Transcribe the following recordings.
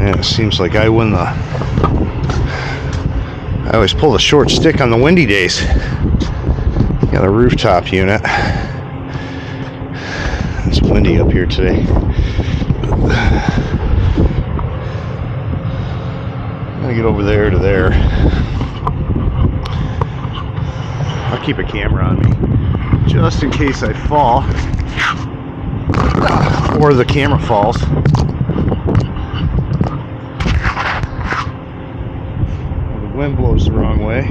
Yeah, it seems like I win the... I always pull the short stick on the windy days. Got a rooftop unit. It's windy up here today. I'm gonna get over there to there. I'll keep a camera on me just in case I fall or the camera falls. The wind blows the wrong way.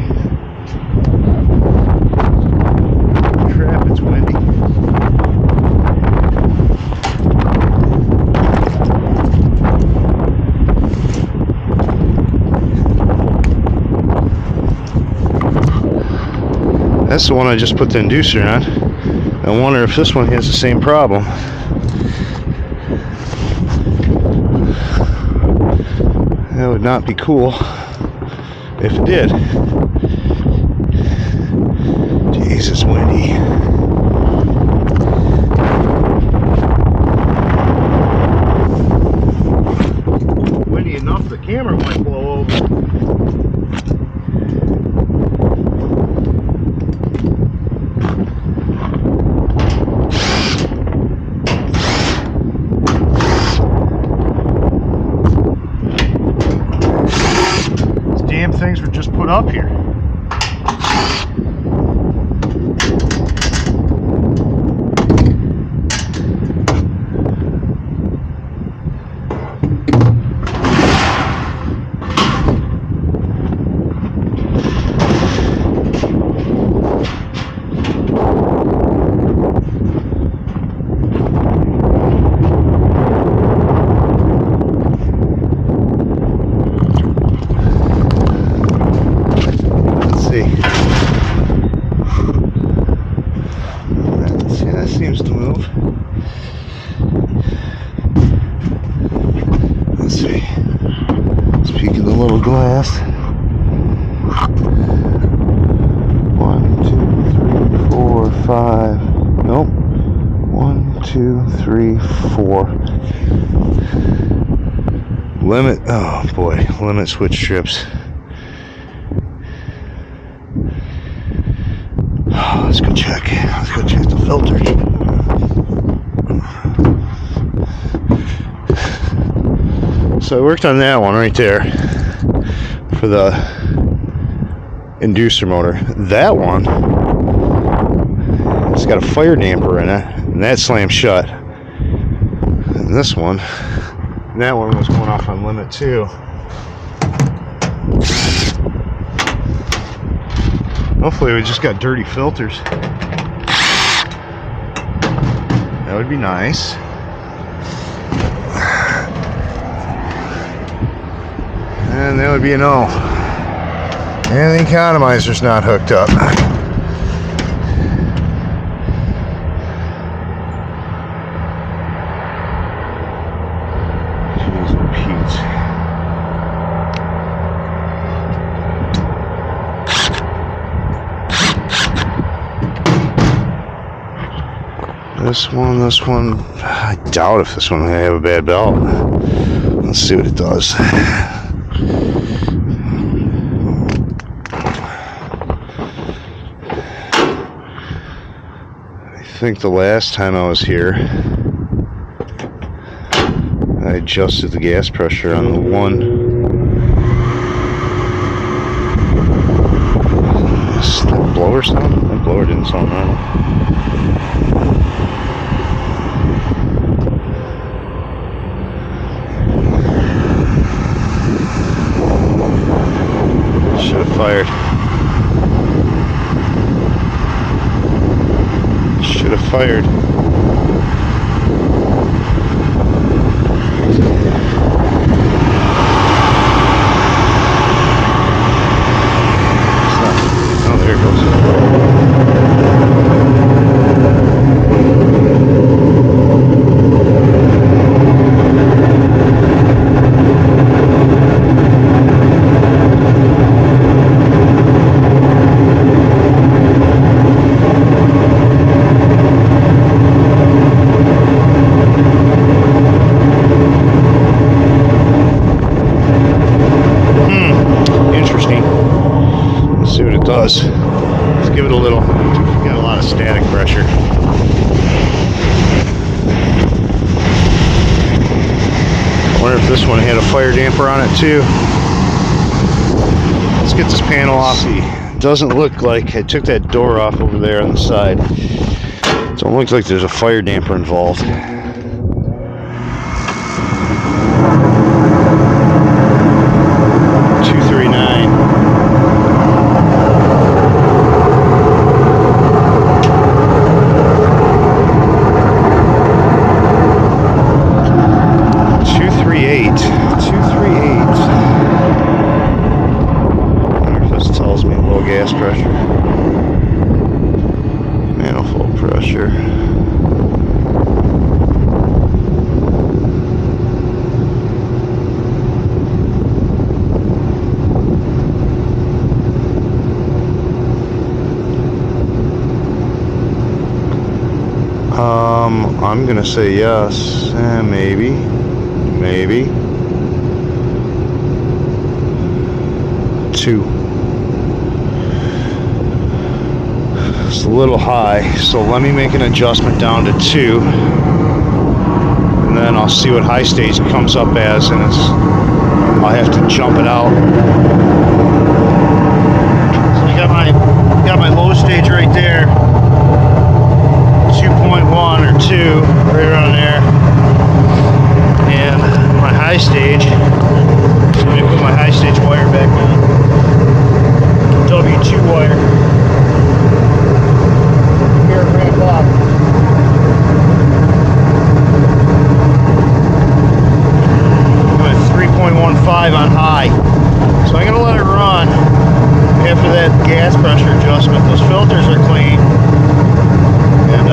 Crap, it's windy. That's the one I just put the inducer on. I wonder if this one has the same problem. That would not be cool if it did. Jeez, it's windy. Windy enough the camera might blow over. Things were just put up here. That seems to move. Let's see. Let's peek in the little glass. 1, 2, 3, 4, 5. Nope. 1, 2, 3, 4. Limit. Oh boy. Limit switch strips. Let's go check. Let's go check the filters. So I worked on that one right there for the inducer motor. That one, it's got a fire damper in it, and that slammed shut. And this one, that one was going off on limit too. Hopefully we just got dirty filters. That would be nice. And that would be a no. And the economizer's not hooked up. Jeez, Pete. This one, I doubt if this one may have a bad belt. Let's see what it does. I think the last time I was here, I adjusted the gas pressure on the one. Does that blower sound? That blower didn't sound normal. Should have fired. Should have fired. Oh, there it goes. does. Let's give it a little, get a lot of static pressure. I wonder if this one had a fire damper on it too. Let's get this panel off. See, doesn't look like, I took that door off over there on the side. Don't look like there's a fire damper involved. 239. Gas pressure, manifold pressure. I'm gonna say yes, maybe. Two. It's a little high, so let me make an adjustment down to 2, and then I'll see what high stage comes up as, and I'll have to jump it out. So you got my low stage right there, 2.1 or 2, right around there, and my high stage. Let me put my high stage wire back on. W2 wire. Ramp up. I'm at 3.15 on high. So I'm going to let it run after that gas pressure adjustment. Those filters are clean. And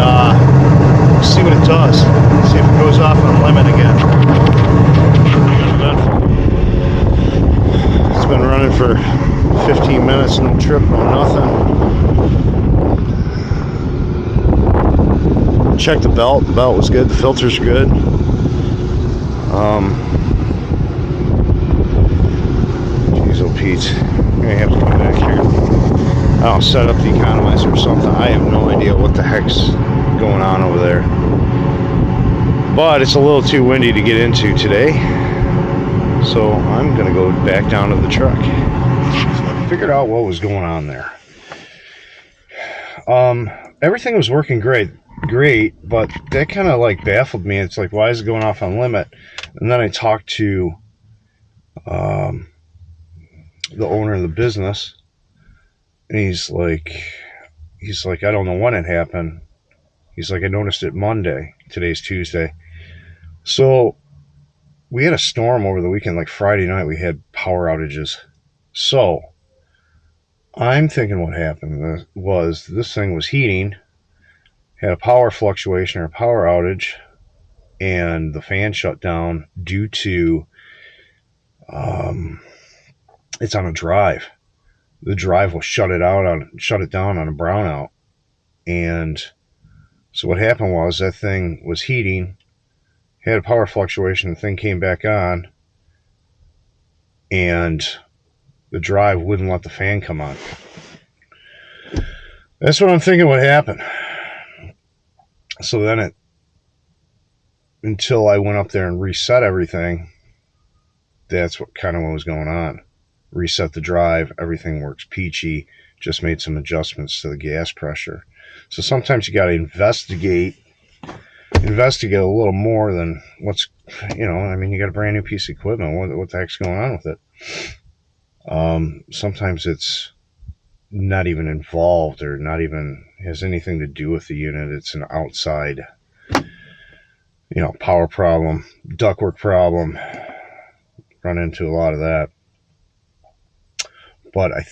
see what it does. See if it goes off on limit again. It's been running for 15 minutes, no trip, no nothing. Check the belt. The belt was good. The filters are good. Jeez, oh Pete, I'm gonna have to come back here. I don't set up the economizer or something. I have no idea what the heck's going on over there. But it's a little too windy to get into today, so I'm gonna go back down to the truck. So I figured out what was going on there. Everything was working great, but that kind of like baffled me. It's like, why is it going off on limit? And then I talked to the owner of the business, and he's like, I don't know when it happened. He's like, I noticed it Monday. Today's Tuesday. So we had a storm over the weekend, like Friday night we had power outages. So I'm thinking what happened was this thing was heating, had a power fluctuation or a power outage, and the fan shut down due to it's on a drive. The drive will shut it down on a brownout. And so what happened was that thing was heating, had a power fluctuation, the thing came back on, and the drive wouldn't let the fan come on. That's what I'm thinking what happened. So then until I went up there and reset everything, that's what was going on. Reset the drive, everything works peachy, just made some adjustments to the gas pressure. So sometimes you got to investigate a little more than what's, you got a brand new piece of equipment. What the heck's going on with it? Sometimes it's not even involved or not even has anything to do with the unit. It's an outside, power problem, ductwork problem. Run into a lot of that. But I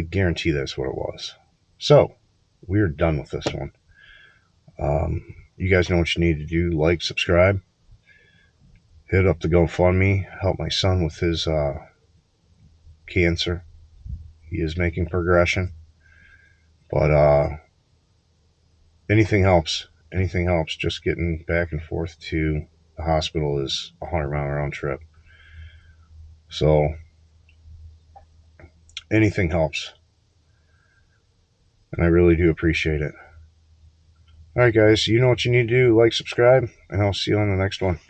guarantee that's what it was. So we're done with this one. You guys know what you need to do. Like, subscribe, hit up the GoFundMe, help my son with his cancer. He is making progression, but anything helps. Just getting back and forth to the hospital is a 100-mile round trip. So anything helps. and I really do appreciate it. All right, guys, you know what you need to do. Like, subscribe, and I'll see you on the next one.